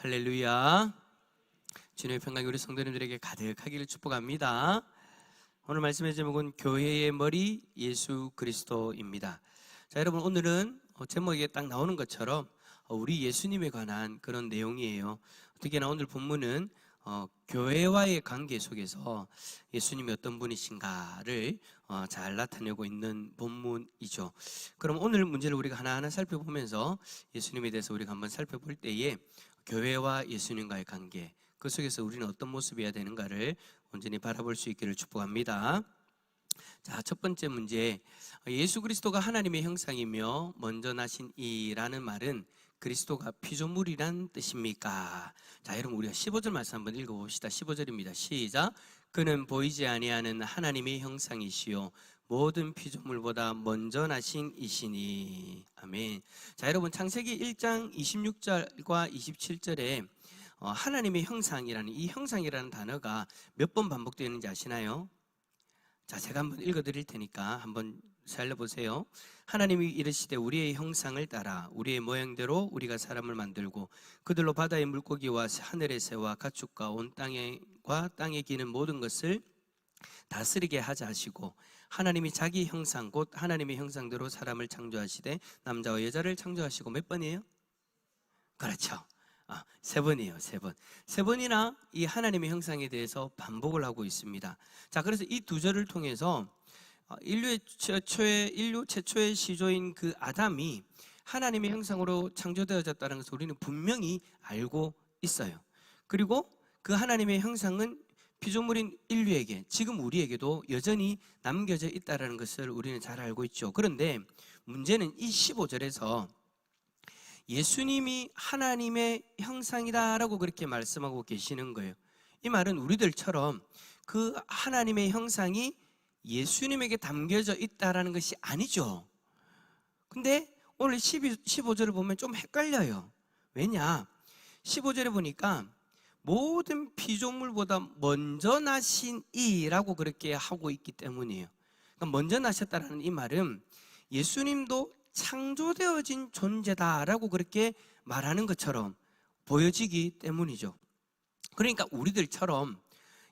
할렐루야. 주님의 평강이 우리 성도님들에게 가득하기를 축복합니다. 오늘 말씀의 제목은 교회의 머리 예수 그리스도입니다. 자, 여러분, 오늘은 제목에 딱 나오는 것처럼 우리 예수님에 관한 그런 내용이에요. 특히나 오늘 본문은 교회와의 관계 속에서 예수님이 어떤 분이신가를 잘 나타내고 있는 본문이죠. 그럼 오늘 문제를 우리가 하나하나 살펴보면서 예수님에 대해서 우리가 한번 살펴볼 때에 교회와 예수님과의 관계, 그 속에서 우리는 어떤 모습이어야 되는가를 온전히 바라볼 수 있기를 축복합니다. 자, 첫 번째 문제, 예수 그리스도가 하나님의 형상이며 먼저 나신 이라는 말은 그리스도가 피조물이란 뜻입니까? 자, 여러분, 우리가 15절 말씀 한번 읽어봅시다. 15절입니다. 시작. 그는 보이지 아니하는 하나님의 형상이시요 모든 피조물보다 먼저 나신 이시니. 아멘. 자, 여러분, 창세기 1장 26절과 27절에 하나님의 형상이라는 이 형상이라는 단어가 몇 번 반복되는지 아시나요? 자, 제가 한번 읽어드릴 테니까 한번 살려보세요. 하나님이 이르시되 우리의 형상을 따라 우리의 모양대로 우리가 사람을 만들고 그들로 바다의 물고기와 하늘의 새와 가축과 온 땅과 땅에 기는 모든 것을 다스리게 하자 하시고, 하나님이 자기 형상 곧 하나님의 형상대로 사람을 창조하시되 남자와 여자를 창조하시고. 몇 번이에요? 그렇죠. 세 번이에요. 세 번이나 이 하나님의 형상에 대해서 반복을 하고 있습니다. 자, 그래서 이 두 절을 통해서 인류 최초의 시조인 그 아담이 하나님의 형상으로 창조되어졌다는 것을 우리는 분명히 알고 있어요. 그리고 그 하나님의 형상은 피조물인 인류에게, 지금 우리에게도 여전히 남겨져 있다는 것을 우리는 잘 알고 있죠. 그런데 문제는 이 15절에서 예수님이 하나님의 형상이다라고 그렇게 말씀하고 계시는 거예요. 이 말은 우리들처럼 그 하나님의 형상이 예수님에게 담겨져 있다라는 것이 아니죠. 근데 오늘 15절을 보면 좀 헷갈려요. 왜냐? 15절에 보니까 모든 피조물보다 먼저 나신 이라고 그렇게 하고 있기 때문이에요. 그러니까 먼저 나셨다는 이 말은 예수님도 창조되어진 존재다라고 그렇게 말하는 것처럼 보여지기 때문이죠. 그러니까 우리들처럼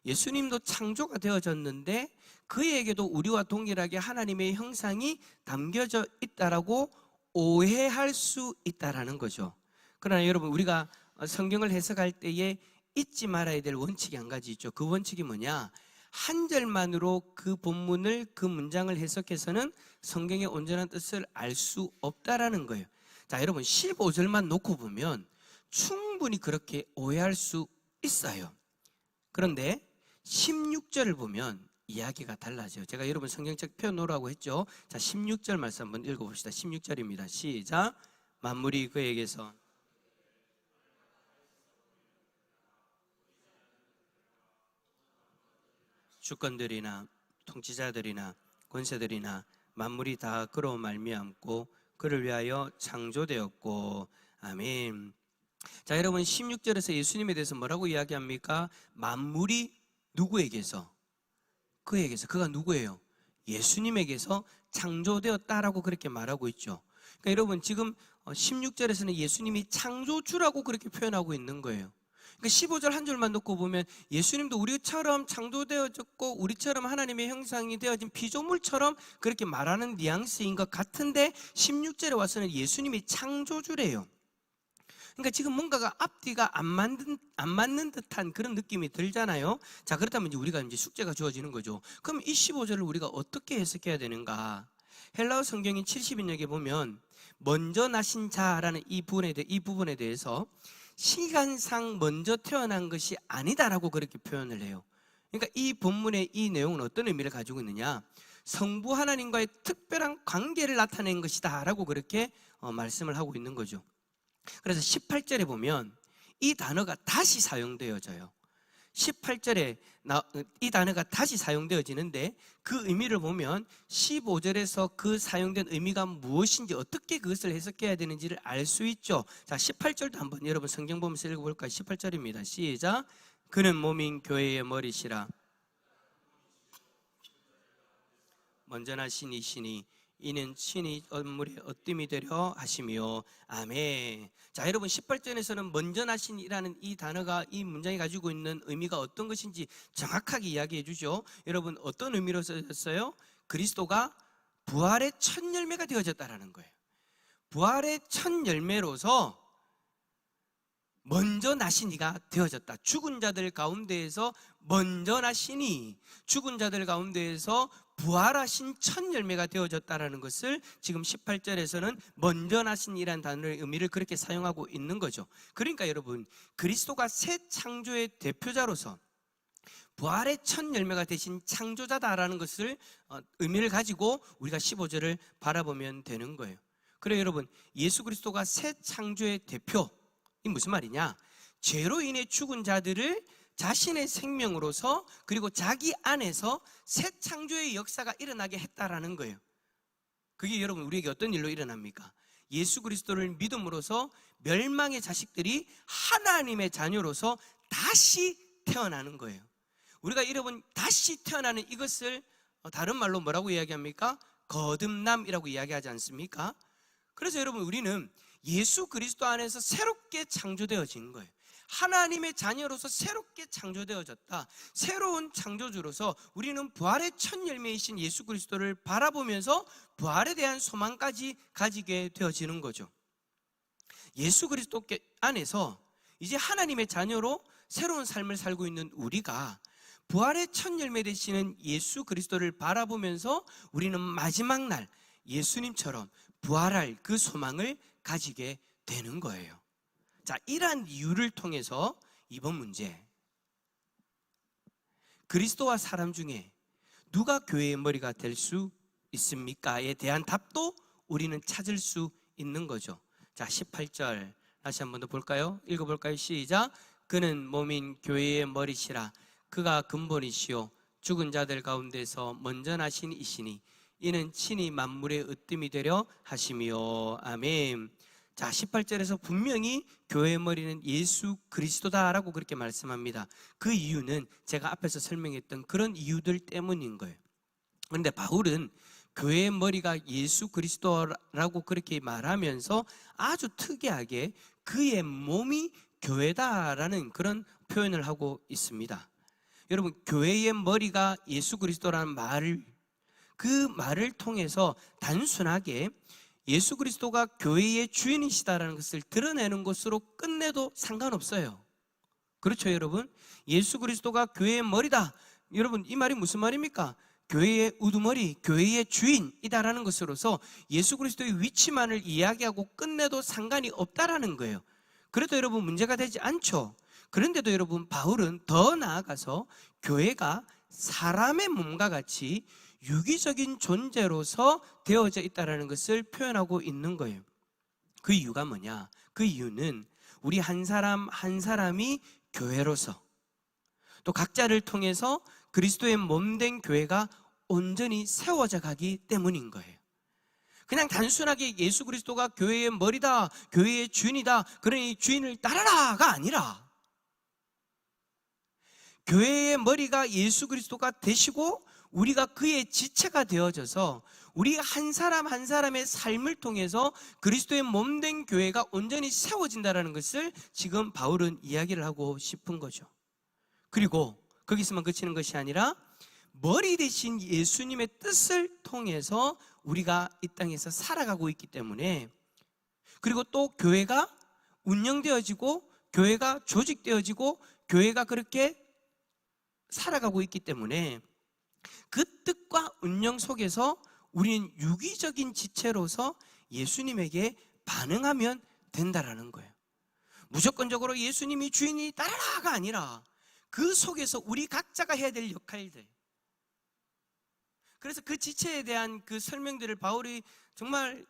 예수님도 창조가 되어졌는데 그에게도 우리와 동일하게 하나님의 형상이 담겨져 있다라고 오해할 수 있다라는 거죠. 그러나 여러분, 우리가 성경을 해석할 때에 잊지 말아야 될 원칙이 한 가지 있죠. 그 원칙이 뭐냐? 한 절만으로 그 본문을, 그 문장을 해석해서는 성경의 온전한 뜻을 알 수 없다라는 거예요. 자, 여러분, 15절만 놓고 보면 충분히 그렇게 오해할 수 있어요. 그런데 16절을 보면 이야기가 달라져요. 제가 여러분 성경책 펴놓으라고 했죠. 자, 16절 말씀 한번 읽어봅시다. 16절입니다. 시작. 만물이 그에게서 주권들이나 통치자들이나 권세들이나 만물이 다 그로 말미암고 그를 위하여 창조되었고. 아멘. 자, 여러분, 16절에서 예수님에 대해서 뭐라고 이야기합니까? 만물이 누구에게서? 그에게서. 그가 누구예요? 예수님에게서 창조되었다라고 그렇게 말하고 있죠. 그러니까 여러분, 지금 16절에서는 예수님이 창조주라고 그렇게 표현하고 있는 거예요. 그러니까 15절 한 줄만 놓고 보면 예수님도 우리처럼 창조되어졌고 우리처럼 하나님의 형상이 되어진 피조물처럼 그렇게 말하는 뉘앙스인 것 같은데 16절에 와서는 예수님이 창조주래요. 그러니까 지금 뭔가가 앞뒤가 안 맞는 듯한 그런 느낌이 들잖아요. 자, 그렇다면 이제 우리가 이제 숙제가 주어지는 거죠. 그럼 이 15절을 우리가 어떻게 해석해야 되는가? 헬라어 성경인 70인역에 보면 먼저 나신 자라는 이 부분에 대해서 시간상 먼저 태어난 것이 아니다라고 그렇게 표현을 해요. 그러니까 이 본문의 이 내용은 어떤 의미를 가지고 있느냐? 성부 하나님과의 특별한 관계를 나타낸 것이다 라고 그렇게 말씀을 하고 있는 거죠. 그래서 18절에 보면 이 단어가 다시 사용되어져요. 18절에 이 단어가 다시 사용되어지는데 그 의미를 보면 15절에서 그 사용된 의미가 무엇인지, 어떻게 그것을 해석해야 되는지를 알 수 있죠. 자, 18절도 한번 여러분 성경 보면서 읽어볼까요? 18절입니다. 시작. 그는 몸인 교회의 머리시라 먼저 나신 이시니 이는 친히 만물의 으뜸이 되려 하시며. 아멘. 자, 여러분 18절에서는 먼저 나신이라는 이 단어가, 이 문장이 가지고 있는 의미가 어떤 것인지 정확하게 이야기해 주죠. 여러분 어떤 의미로 쓰였어요? 그리스도가 부활의 첫 열매가 되어졌다라는 거예요. 부활의 첫 열매로서 먼저 나신 이가 되어졌다. 죽은 자들 가운데에서 먼저 나시니, 죽은 자들 가운데에서 부활하신 첫 열매가 되어졌다라는 것을 지금 18절에서는 먼저 나신 이란 단어의 의미를 그렇게 사용하고 있는 거죠. 그러니까 여러분, 그리스도가 새 창조의 대표자로서 부활의 첫 열매가 되신 창조자다라는 것을 의미를 가지고 우리가 15절을 바라보면 되는 거예요. 그래요, 여러분, 예수 그리스도가 새 창조의 대표, 이 무슨 말이냐? 죄로 인해 죽은 자들을 자신의 생명으로서, 그리고 자기 안에서 새 창조의 역사가 일어나게 했다라는 거예요. 그게 여러분 우리에게 어떤 일로 일어납니까? 예수 그리스도를 믿음으로써 멸망의 자식들이 하나님의 자녀로서 다시 태어나는 거예요. 우리가 여러분 다시 태어나는 이것을 다른 말로 뭐라고 이야기합니까? 거듭남이라고 이야기하지 않습니까? 그래서 여러분, 우리는 예수 그리스도 안에서 새롭게 창조되어진 거예요. 하나님의 자녀로서 새롭게 창조되어졌다. 새로운 창조주로서 우리는 부활의 첫 열매이신 예수 그리스도를 바라보면서 부활에 대한 소망까지 가지게 되어지는 거죠. 예수 그리스도 안에서 이제 하나님의 자녀로 새로운 삶을 살고 있는 우리가 부활의 첫 열매 되시는 예수 그리스도를 바라보면서 우리는 마지막 날 예수님처럼 부활할 그 소망을 가지게 되는 거예요. 자, 이러한 이유를 통해서 이번 문제, 그리스도와 사람 중에 누가 교회의 머리가 될 수 있습니까?에 대한 답도 우리는 찾을 수 있는 거죠. 자, 18절 다시 한번 더 볼까요? 읽어볼까요? 시작. 그는 몸인 교회의 머리시라. 그가 근본이시요 죽은 자들 가운데서 먼저 나신 이시니 이는 친히 만물의 으뜸이 되려 하시며. 아멘. 자, 18절에서 분명히 교회의 머리는 예수 그리스도다라고 그렇게 말씀합니다. 그 이유는 제가 앞에서 설명했던 그런 이유들 때문인 거예요. 그런데 바울은 교회의 머리가 예수 그리스도라고 그렇게 말하면서 아주 특이하게 그의 몸이 교회다라는 그런 표현을 하고 있습니다. 여러분, 교회의 머리가 예수 그리스도라는 그 말을 통해서 단순하게 예수 그리스도가 교회의 주인이시다라는 것을 드러내는 것으로 끝내도 상관없어요. 그렇죠, 여러분? 예수 그리스도가 교회의 머리다. 여러분, 이 말이 무슨 말입니까? 교회의 우두머리, 교회의 주인이다라는 것으로서 예수 그리스도의 위치만을 이야기하고 끝내도 상관이 없다라는 거예요. 그래도 여러분 문제가 되지 않죠. 그런데도 여러분, 바울은 더 나아가서 교회가 사람의 몸과 같이 유기적인 존재로서 되어져 있다는 것을 표현하고 있는 거예요. 그 이유가 뭐냐? 그 이유는 우리 한 사람 한 사람이 교회로서, 또 각자를 통해서 그리스도의 몸된 교회가 온전히 세워져 가기 때문인 거예요. 그냥 단순하게 예수 그리스도가 교회의 머리다, 교회의 주인이다, 그러니 주인을 따라라가 아니라 교회의 머리가 예수 그리스도가 되시고 우리가 그의 지체가 되어져서 우리 한 사람 한 사람의 삶을 통해서 그리스도의 몸된 교회가 온전히 세워진다는 것을 지금 바울은 이야기를 하고 싶은 거죠. 그리고 거기서만 그치는 것이 아니라 머리 대신 예수님의 뜻을 통해서 우리가 이 땅에서 살아가고 있기 때문에, 그리고 또 교회가 운영되어지고 교회가 조직되어지고 교회가 그렇게 살아가고 있기 때문에 그 뜻과 운영 속에서 우리는 유기적인 지체로서 예수님에게 반응하면 된다라는 거예요. 무조건적으로 예수님이 주인이 따라라가 아니라 그 속에서 우리 각자가 해야 될 역할들, 그래서 그 지체에 대한 그 설명들을 바울이 정말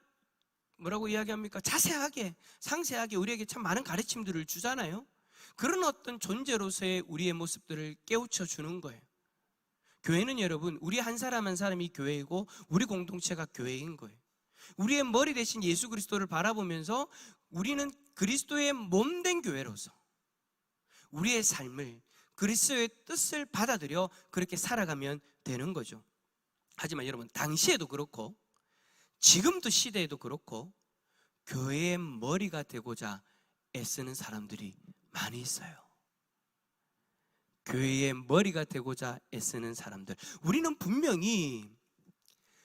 뭐라고 이야기합니까? 자세하게, 상세하게 우리에게 참 많은 가르침들을 주잖아요. 그런 어떤 존재로서의 우리의 모습들을 깨우쳐 주는 거예요. 교회는 여러분, 우리 한 사람 한 사람이 교회이고 우리 공동체가 교회인 거예요. 우리의 머리 대신 예수 그리스도를 바라보면서 우리는 그리스도의 몸된 교회로서 우리의 삶을 그리스도의 뜻을 받아들여 그렇게 살아가면 되는 거죠. 하지만 여러분, 당시에도 그렇고 지금도 시대에도 그렇고 교회의 머리가 되고자 애쓰는 사람들이 많이 있어요. 교회의 머리가 되고자 애쓰는 사람들. 우리는 분명히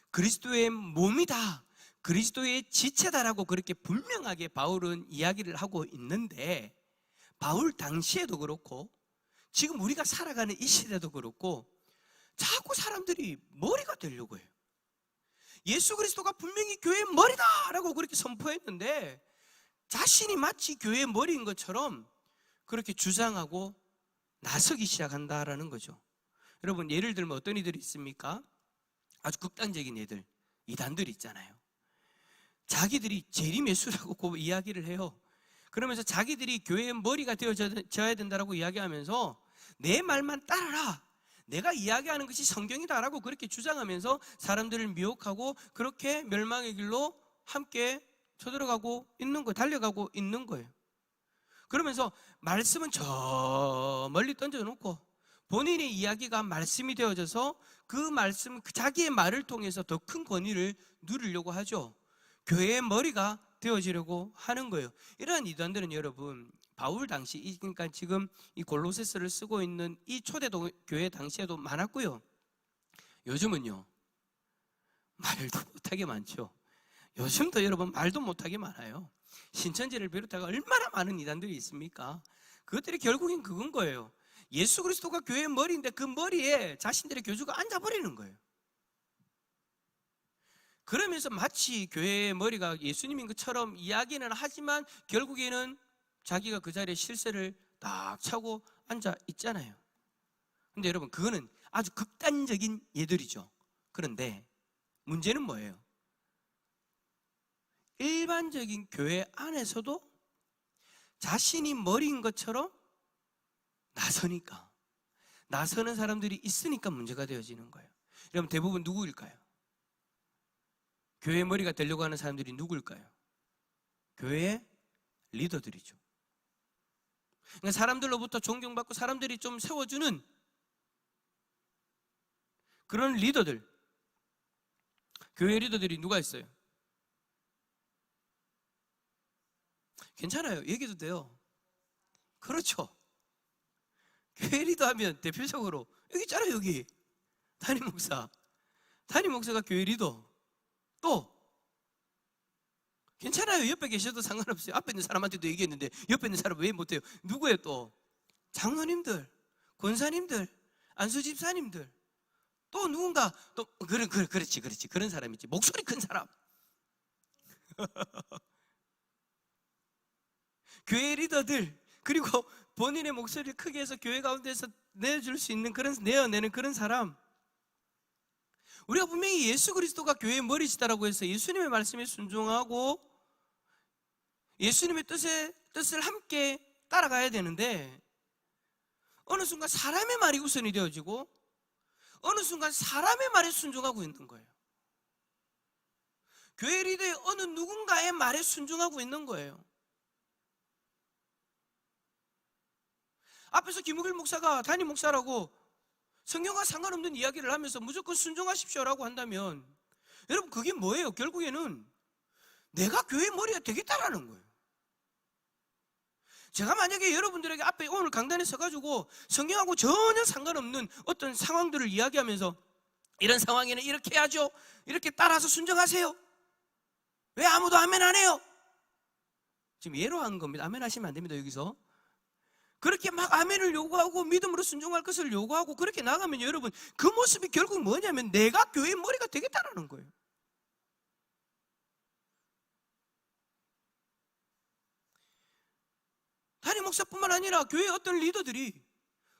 그리스도의 몸이다, 그리스도의 지체다라고 그렇게 분명하게 바울은 이야기를 하고 있는데, 바울 당시에도 그렇고 지금 우리가 살아가는 이 시대도 그렇고 자꾸 사람들이 머리가 되려고 해요. 예수 그리스도가 분명히 교회의 머리다라고 그렇게 선포했는데 자신이 마치 교회의 머리인 것처럼 그렇게 주장하고 나서기 시작한다라는 거죠. 여러분, 예를 들면 어떤 이들이 있습니까? 아주 극단적인 애들, 이단들이 있잖아요. 자기들이 재림예수라고 이야기를 해요. 그러면서 자기들이 교회의 머리가 되어져야 된다라고 이야기하면서 내 말만 따라라, 내가 이야기하는 것이 성경이다라고 그렇게 주장하면서 사람들을 미혹하고 그렇게 멸망의 길로 함께 쳐들어가고 있는 거예요. 달려가고 있는 거예요. 그러면서 말씀은 저 멀리 던져놓고 본인의 이야기가 말씀이 되어져서 그 말씀, 자기의 말을 통해서 더 큰 권위를 누리려고 하죠. 교회의 머리가 되어지려고 하는 거예요. 이러한 이단들은 여러분, 바울 당시, 그러니까 지금 이 골로새서를 쓰고 있는 이 초대 교회 당시에도 많았고요. 요즘은요, 말도 못하게 많죠. 요즘도 여러분 말도 못하게 많아요. 신천지를 비롯해서 얼마나 많은 이단들이 있습니까? 그것들이 결국엔 그건 거예요. 예수 그리스도가 교회의 머리인데 그 머리에 자신들의 교주가 앉아버리는 거예요. 그러면서 마치 교회의 머리가 예수님인 것처럼 이야기는 하지만 결국에는 자기가 그 자리에 실세를 딱 차고 앉아 있잖아요. 근데 여러분, 그거는 아주 극단적인 예들이죠. 그런데 문제는 뭐예요? 일반적인 교회 안에서도 자신이 머리인 것처럼 나서는 사람들이 있으니까 문제가 되어지는 거예요. 여러분, 대부분 누구일까요? 교회의 머리가 되려고 하는 사람들이 누구일까요? 교회의 리더들이죠. 그러니까 사람들로부터 존경받고 사람들이 좀 세워주는 그런 리더들, 교회 리더들이 누가 있어요? 괜찮아요. 얘기해도 돼요. 그렇죠. 교회 리더 하면 대표적으로 여기 있잖아요. 여기 담임 목사가 교회 리더. 또 괜찮아요. 옆에 계셔도 상관없어요. 앞에 있는 사람한테도 얘기했는데 옆에 있는 사람 왜 못해요? 누구예요? 또 장로님들, 권사님들, 안수집사님들, 또 누군가 또 그렇지 그런 사람 있지. 목소리 큰 사람. 교회 리더들, 그리고 본인의 목소리를 크게 해서 교회 가운데서 내줄 수 있는 내어내는 그런 사람. 우리가 분명히 예수 그리스도가 교회의 머리시다라고 해서 예수님의 말씀에 순종하고 예수님의 뜻을 함께 따라가야 되는데, 어느 순간 사람의 말이 우선이 되어지고 어느 순간 사람의 말에 순종하고 있는 거예요. 교회 리더의 어느 누군가의 말에 순종하고 있는 거예요. 앞에서 김우길 목사가 담임 목사라고 성경과 상관없는 이야기를 하면서 무조건 순종하십시오라고 한다면, 여러분, 그게 뭐예요? 결국에는 내가 교회 머리가 되겠다라는 거예요. 제가 만약에 여러분들에게 앞에 오늘 강단에 서가지고 성경하고 전혀 상관없는 어떤 상황들을 이야기하면서 이런 상황에는 이렇게 해야죠, 이렇게 따라서 순종하세요, 왜 아무도 아멘 안 해요? 지금 예로 한 겁니다. 아멘 하시면 안 됩니다. 여기서 그렇게 막 아멘을 요구하고 믿음으로 순종할 것을 요구하고 그렇게 나가면 여러분, 그 모습이 결국 뭐냐면 내가 교회의 머리가 되겠다라는 거예요. 담임 목사뿐만 아니라 교회의 어떤 리더들이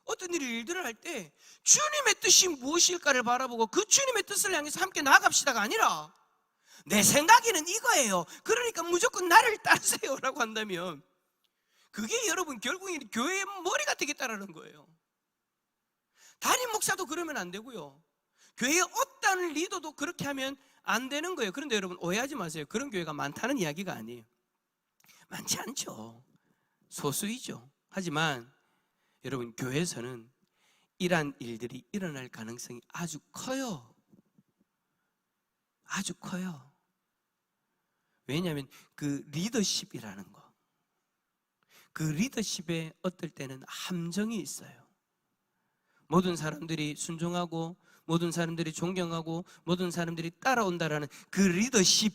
어떤 일들을 할 때 주님의 뜻이 무엇일까를 바라보고 그 주님의 뜻을 향해서 함께 나아갑시다가 아니라 내 생각에는 이거예요, 그러니까 무조건 나를 따르세요 라고 한다면 그게 여러분 결국엔 교회의 머리가 되겠다라는 거예요. 담임 목사도 그러면 안 되고요, 교회의 어떤 리더도 그렇게 하면 안 되는 거예요. 그런데 여러분, 오해하지 마세요. 그런 교회가 많다는 이야기가 아니에요. 많지 않죠. 소수이죠. 하지만 여러분, 교회에서는 이러한 일들이 일어날 가능성이 아주 커요. 아주 커요. 왜냐하면 그 리더십이라는 거, 그 리더십에 어떨 때는 함정이 있어요. 모든 사람들이 순종하고 모든 사람들이 존경하고 모든 사람들이 따라온다라는 그 리더십이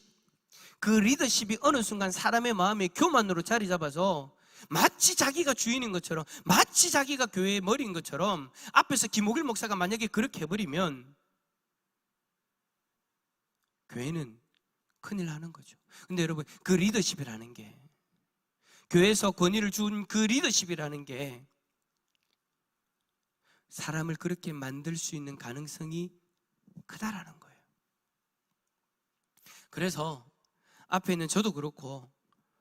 어느 순간 사람의 마음에 교만으로 자리 잡아서 마치 자기가 주인인 것처럼, 마치 자기가 교회의 머리인 것처럼 앞에서 김옥일 목사가 만약에 그렇게 해버리면 교회는 큰일 나는 거죠. 근데 여러분, 그 리더십이라는 게, 교회에서 권위를 준 그 리더십이라는 게 사람을 그렇게 만들 수 있는 가능성이 크다라는 거예요. 그래서 앞에 있는 저도 그렇고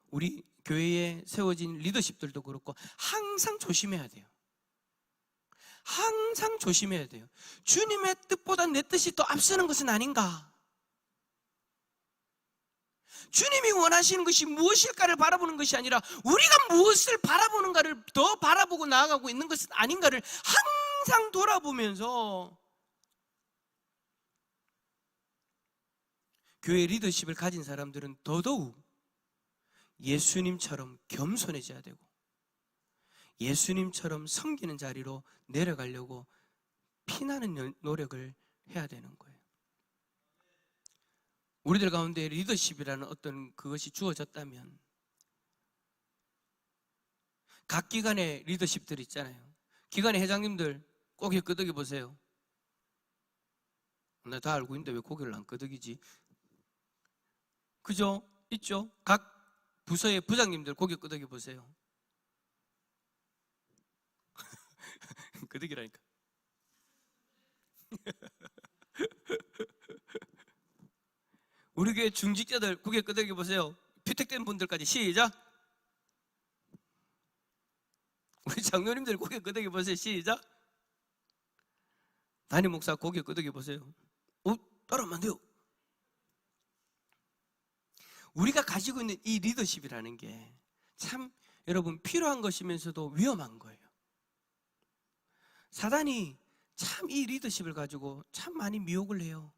우리 교회에 세워진 리더십들도 그렇고 항상 조심해야 돼요. 항상 조심해야 돼요. 주님의 뜻보다 내 뜻이 더 앞서는 것은 아닌가? 주님이 원하시는 것이 무엇일까를 바라보는 것이 아니라 우리가 무엇을 바라보는가를 더 바라보고 나아가고 있는 것은 아닌가를 항상 돌아보면서 교회 리더십을 가진 사람들은 더더욱 예수님처럼 겸손해져야 되고 예수님처럼 섬기는 자리로 내려가려고 피나는 노력을 해야 되는 거예요. 우리들 가운데 리더십이라는 어떤 그것이 주어졌다면 각 기관의 리더십들 있잖아요. 기관의 회장님들 고개 끄덕여 보세요. 나 다 알고 있는데 왜 고개를 안 끄덕이지? 그죠? 있죠? 각 부서의 부장님들 고개 끄덕여 보세요. 끄덕이라니까. 우리 교회 중직자들 고개 끄덕여 보세요. 피택된 분들까지 시작. 우리 장로님들 고개 끄덕여 보세요. 시작. 담임 목사 고개 끄덕여 보세요. 따라하면 안 돼요. 우리가 가지고 있는 이 리더십이라는 게 참 여러분 필요한 것이면서도 위험한 거예요. 사단이 참 이 리더십을 가지고 참 많이 미혹을 해요.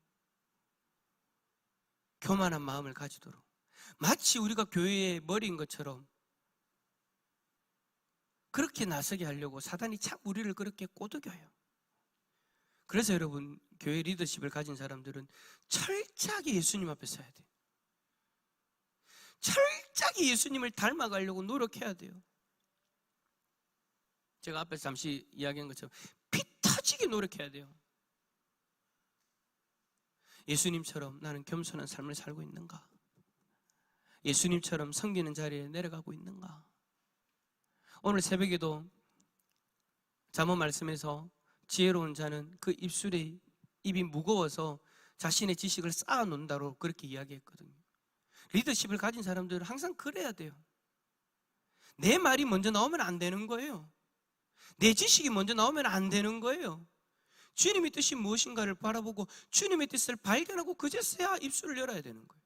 교만한 마음을 가지도록, 마치 우리가 교회의 머리인 것처럼 그렇게 나서게 하려고 사단이 참 우리를 그렇게 꼬드겨요. 그래서 여러분, 교회 리더십을 가진 사람들은 철저하게 예수님 앞에 서야 돼요. 철저하게 예수님을 닮아가려고 노력해야 돼요. 제가 앞에서 잠시 이야기한 것처럼 피 터지게 노력해야 돼요. 예수님처럼 나는 겸손한 삶을 살고 있는가? 예수님처럼 섬기는 자리에 내려가고 있는가? 오늘 새벽에도 잠언 말씀에서 지혜로운 자는 그 입이 무거워서 자신의 지식을 쌓아놓는다고 그렇게 이야기했거든요. 리더십을 가진 사람들은 항상 그래야 돼요. 내 말이 먼저 나오면 안 되는 거예요. 내 지식이 먼저 나오면 안 되는 거예요. 주님의 뜻이 무엇인가를 바라보고 주님의 뜻을 발견하고 그제서야 입술을 열어야 되는 거예요.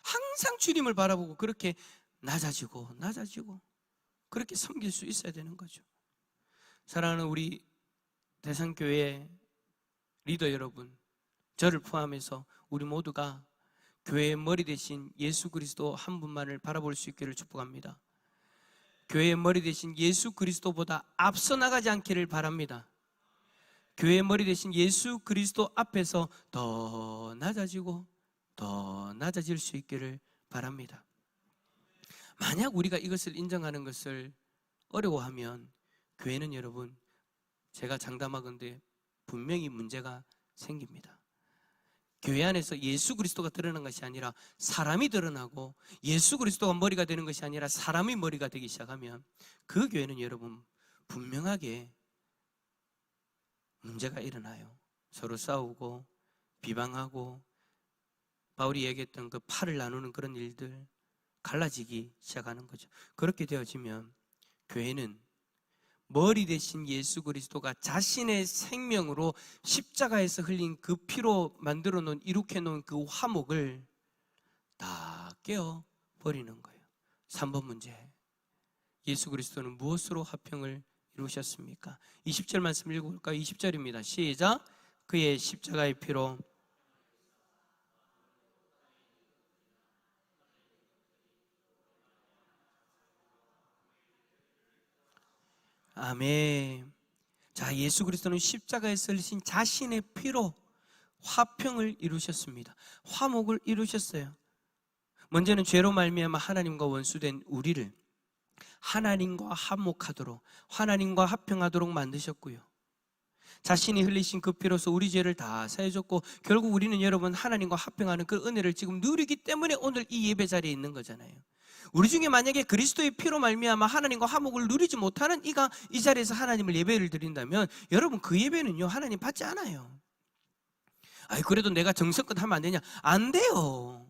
항상 주님을 바라보고 그렇게 낮아지고 그렇게 섬길 수 있어야 되는 거죠. 사랑하는 우리 대상교회 리더 여러분, 저를 포함해서 우리 모두가 교회의 머리 대신 예수 그리스도 한 분만을 바라볼 수 있기를 축복합니다. 교회의 머리 대신 예수 그리스도보다 앞서 나가지 않기를 바랍니다. 교회의 머리 대신 예수 그리스도 앞에서 더 낮아지고 더 낮아질 수 있기를 바랍니다. 만약 우리가 이것을 인정하는 것을 어려워하면 교회는 여러분, 제가 장담하건대 분명히 문제가 생깁니다. 교회 안에서 예수 그리스도가 드러난 것이 아니라 사람이 드러나고 예수 그리스도가 머리가 되는 것이 아니라 사람이 머리가 되기 시작하면 그 교회는 여러분 분명하게 문제가 일어나요. 서로 싸우고 비방하고 바울이 얘기했던 그 팔을 나누는 그런 일들, 갈라지기 시작하는 거죠. 그렇게 되어지면 교회는 머리 대신 예수 그리스도가 자신의 생명으로 십자가에서 흘린 그 피로 만들어 놓은, 이룩해 놓은 그 화목을 다 깨어 버리는 거예요. 3번 문제, 예수 그리스도는 무엇으로 화평을 이루셨습니까? 20절 말씀 읽어볼까요? 20절입니다. 시작. 그의 십자가의 피로 아멘. 자, 예수 그리스도는 십자가에 설리신 자신의 피로 화평을 이루셨습니다. 화목을 이루셨어요. 먼저는 죄로 말미암아 하나님과 원수된 우리를 하나님과 화목하도록, 하나님과 화평하도록 만드셨고요. 자신이 흘리신 그 피로서 우리 죄를 다 사해줬고, 결국 우리는 여러분 하나님과 화평하는 그 은혜를 지금 누리기 때문에 오늘 이 예배 자리에 있는 거잖아요. 우리 중에 만약에 그리스도의 피로 말미암아 하나님과 화목을 누리지 못하는 이가 이 자리에서 하나님을 예배를 드린다면 여러분 그 예배는요 하나님 받지 않아요. 아이, 그래도 내가 정성껏 하면 안 되냐? 안 돼요.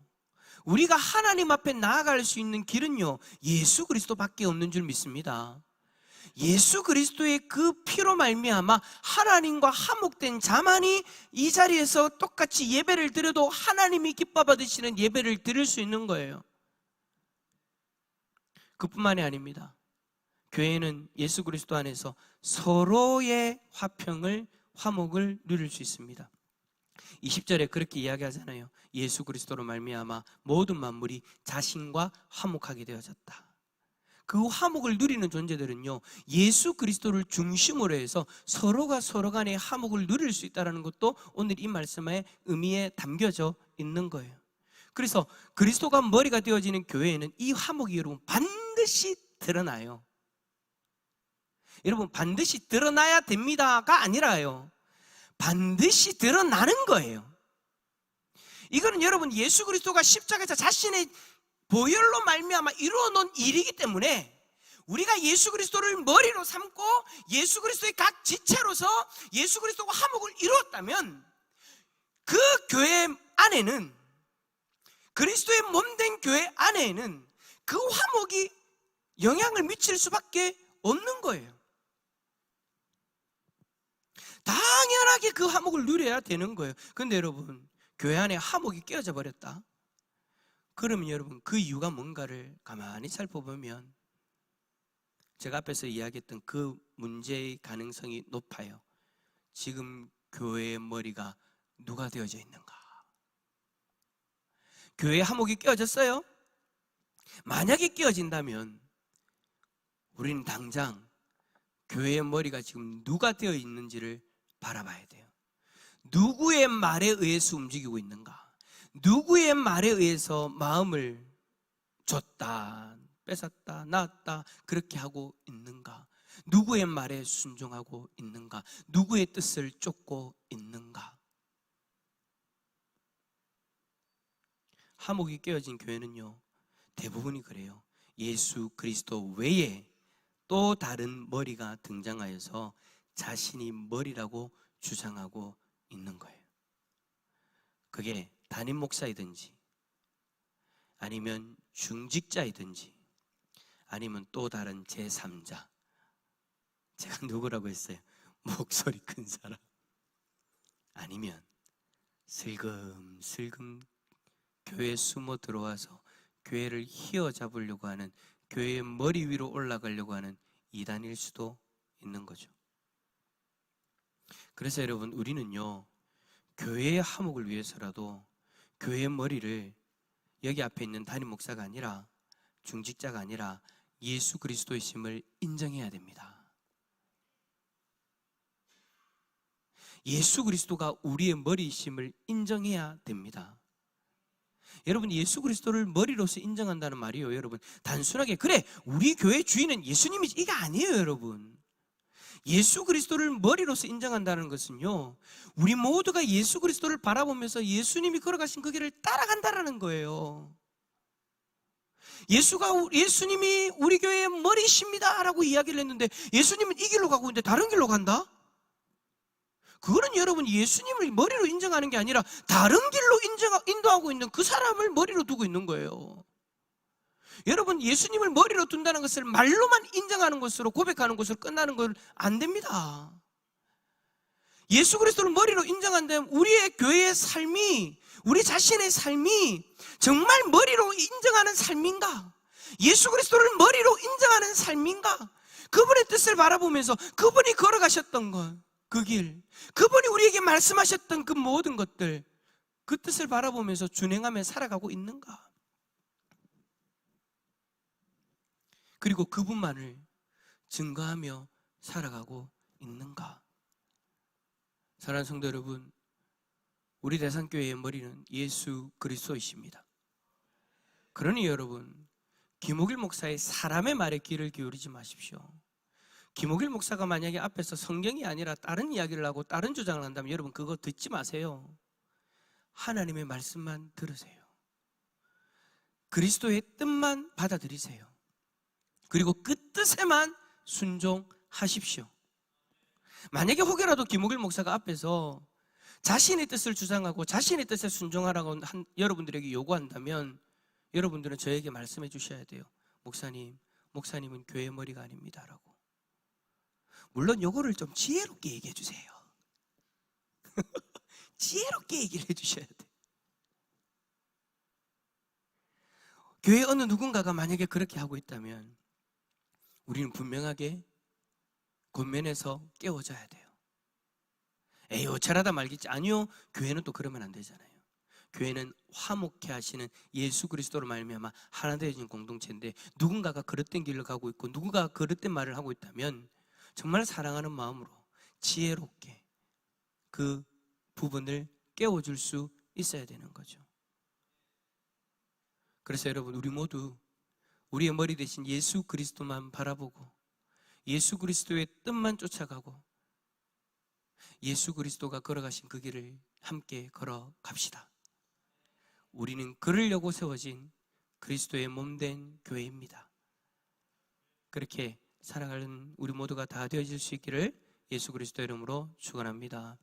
우리가 하나님 앞에 나아갈 수 있는 길은요 예수 그리스도밖에 없는 줄 믿습니다. 예수 그리스도의 그 피로 말미암아 하나님과 화목된 자만이 이 자리에서 똑같이 예배를 드려도 하나님이 기뻐 받으시는 예배를 드릴 수 있는 거예요. 그뿐만이 아닙니다. 교회는 예수 그리스도 안에서 서로의 화평을, 화목을 누릴 수 있습니다. 20절에 그렇게 이야기하잖아요. 예수 그리스도로 말미암아 모든 만물이 자신과 화목하게 되어졌다. 그 화목을 누리는 존재들은요 예수 그리스도를 중심으로 해서 서로가 서로 간의 화목을 누릴 수 있다는 것도 오늘 이 말씀에 의미에 담겨져 있는 거예요. 그래서 그리스도가 머리가 되어지는 교회에는 이 화목이 여러분 반드시 드러나요. 여러분 반드시 드러나야 됩니다가 아니라요 반드시 드러나는 거예요. 이거는 여러분 예수 그리스도가 십자가에서 자신의 보혈로 말미암아 이루어 놓은 일이기 때문에 우리가 예수 그리스도를 머리로 삼고 예수 그리스도의 각 지체로서 예수 그리스도가 화목을 이루었다면 그 교회 안에는, 그리스도의 몸된 교회 안에는 그 화목이 영향을 미칠 수밖에 없는 거예요. 당연하게 그 화목을 누려야 되는 거예요. 그런데 여러분 교회 안에 화목이 깨어져 버렸다. 그러면 여러분 그 이유가 뭔가를 가만히 살펴보면 제가 앞에서 이야기했던 그 문제의 가능성이 높아요. 지금 교회의 머리가 누가 되어져 있는가? 교회의 화목이 깨어졌어요? 만약에 깨어진다면 우리는 당장 교회의 머리가 지금 누가 되어 있는지를 바라봐야 돼요. 누구의 말에 의해서 움직이고 있는가? 누구의 말에 의해서 마음을 줬다, 뺏었다, 낳았다 그렇게 하고 있는가? 누구의 말에 순종하고 있는가? 누구의 뜻을 쫓고 있는가? 화목이 깨어진 교회는요 대부분이 그래요. 예수 그리스도 외에 또 다른 머리가 등장하여서 자신이 머리라고 주장하고 있는 거예요. 그게 담임 목사이든지 아니면 중직자이든지 아니면 또 다른 제3자. 제가 누구라고 했어요? 목소리 큰 사람. 아니면 슬금슬금 교회에 숨어 들어와서 교회를 휘어잡으려고 하는, 교회의 머리 위로 올라가려고 하는 이단일 수도 있는 거죠. 그래서 여러분 우리는요 교회의 화목을 위해서라도 교회의 머리를 여기 앞에 있는 담임 목사가 아니라 중직자가 아니라 예수 그리스도의 심을 인정해야 됩니다. 예수 그리스도가 우리의 머리이심을 인정해야 됩니다. 여러분 예수 그리스도를 머리로서 인정한다는 말이요 여러분 단순하게 그래 우리 교회 주인은 예수님이지 이게 아니에요. 여러분 예수 그리스도를 머리로서 인정한다는 것은요 우리 모두가 예수 그리스도를 바라보면서 예수님이 걸어가신 그 길을 따라간다는 거예요. 예수님이 우리 교회의 머리십니다 라고 이야기를 했는데 예수님은 이 길로 가고 있는데 다른 길로 간다? 그거는 여러분 예수님을 머리로 인정하는 게 아니라 다른 길로 인도하고 있는 그 사람을 머리로 두고 있는 거예요. 여러분 예수님을 머리로 둔다는 것을 말로만 인정하는 것으로 고백하는 것으로 끝나는 건 안 됩니다. 예수 그리스도를 머리로 인정한다면 우리의 교회의 삶이, 우리 자신의 삶이 정말 머리로 인정하는 삶인가? 예수 그리스도를 머리로 인정하는 삶인가? 그분의 뜻을 바라보면서 그분이 걸어가셨던 것, 그 길, 그분이 우리에게 말씀하셨던 그 모든 것들, 그 뜻을 바라보면서 준행하며 살아가고 있는가? 그리고 그분만을 증거하며 살아가고 있는가? 사랑하는 성도 여러분, 우리 대산교회의 머리는 예수 그리스도이십니다. 그러니 여러분, 김옥일 목사의 사람의 말에 귀를 기울이지 마십시오. 김옥일 목사가 만약에 앞에서 성경이 아니라 다른 이야기를 하고 다른 주장을 한다면 여러분 그거 듣지 마세요. 하나님의 말씀만 들으세요. 그리스도의 뜻만 받아들이세요. 그리고 그 뜻에만 순종하십시오. 만약에 혹여라도 김옥일 목사가 앞에서 자신의 뜻을 주장하고 자신의 뜻에 순종하라고 여러분들에게 요구한다면 여러분들은 저에게 말씀해 주셔야 돼요. 목사님은 교회의 머리가 아닙니다 라고. 물론 요거를 좀 지혜롭게 얘기해 주세요. 지혜롭게 얘기를 해 주셔야 돼요. 교회 어느 누군가가 만약에 그렇게 하고 있다면 우리는 분명하게 권면해서 깨워줘야 돼요. 에이 어차라다 말겠지. 아니요, 교회는 또 그러면 안 되잖아요. 교회는 화목케 하시는 예수 그리스도로 말미암아 하나 되어진 공동체인데 누군가가 그릇된 길을 가고 있고 누군가가 그릇된 말을 하고 있다면 정말 사랑하는 마음으로 지혜롭게 그 부분을 깨워줄 수 있어야 되는 거죠. 그래서 여러분, 우리 모두 우리의 머리 대신 예수 그리스도만 바라보고 예수 그리스도의 뜻만 쫓아가고 예수 그리스도가 걸어가신 그 길을 함께 걸어갑시다. 우리는 그러려고 세워진 그리스도의 몸된 교회입니다. 그렇게 살아가는 우리 모두가 다 되어질 수 있기를 예수 그리스도 이름으로 축원합니다.